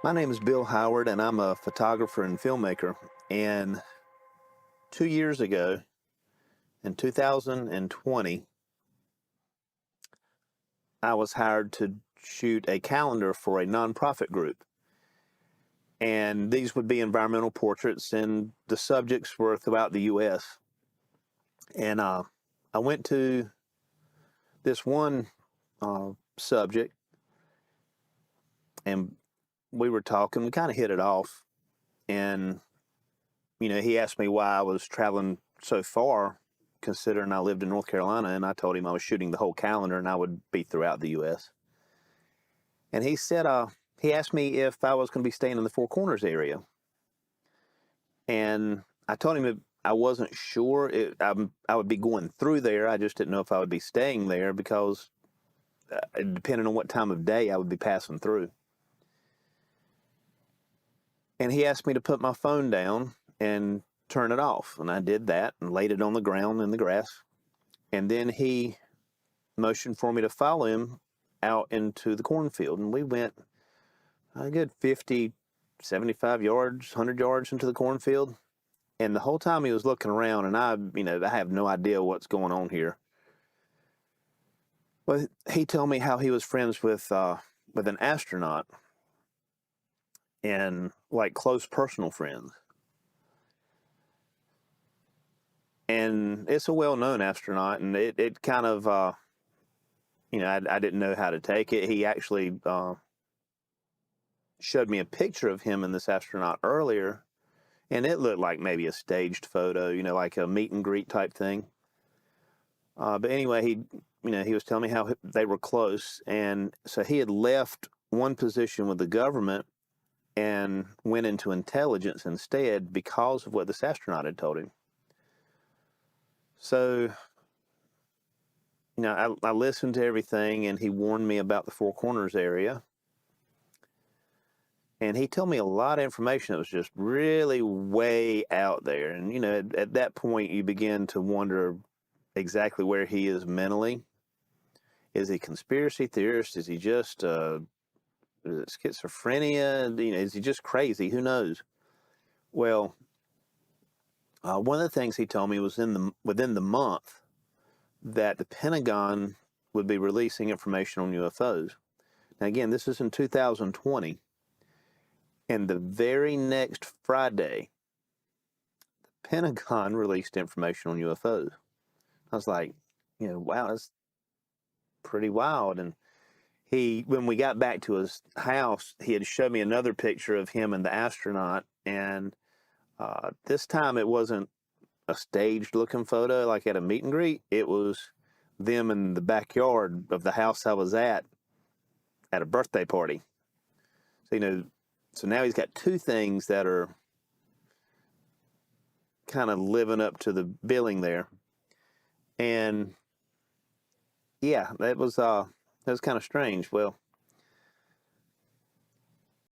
My name is Bill Howard, and I'm a photographer and filmmaker. And 2 years ago, in 2020, I was hired to shoot a calendar for a nonprofit group. And these would be environmental portraits, and the subjects were throughout the U.S. And I went to this one subject, and we were talking, we kind of hit it off. And he asked me why I was traveling so far, considering I lived in North Carolina, and I told him I was shooting the whole calendar and I would be throughout the U.S. And he said, he asked me if I was going to be staying in the Four Corners area. And I told him that I wasn't sure. I would be going through there. I just didn't know if I would be staying there because depending on what time of day I would be passing through. And he asked me to put my phone down and turn it off. And I did that and laid it on the ground in the grass. And then he motioned for me to follow him out into the cornfield. And we went a good 50, 75 yards, 100 yards into the cornfield. And the whole time he was looking around, and I have no idea what's going on here. Well, he told me how he was friends with an astronaut and like close personal friends. And it's a well-known astronaut, and it kind of, I didn't know how to take it. He actually showed me a picture of him and this astronaut earlier, and it looked like maybe a staged photo, like a meet and greet type thing. But anyway, he was telling me how they were close, and so he had left one position with the government and went into intelligence instead because of what this astronaut had told him. So, I listened to everything, and he warned me about the Four Corners area. And he told me a lot of information that was just really way out there. And, at that point, you begin to wonder exactly where he is mentally. Is he a conspiracy theorist? Is he just schizophrenia? Is he just crazy? Who knows? Well, one of the things he told me was within the month that the Pentagon would be releasing information on UFOs. Now, again, this is in 2020. And the very next Friday, the Pentagon released information on UFOs. I was like, wow, that's pretty wild. And when we got back to his house, he had showed me another picture of him and the astronaut. And this time it wasn't a staged looking photo like at a meet and greet. It was them in the backyard of the house I was at a birthday party. So now he's got two things that are kind of living up to the billing there. And yeah, that was kind of strange. Well,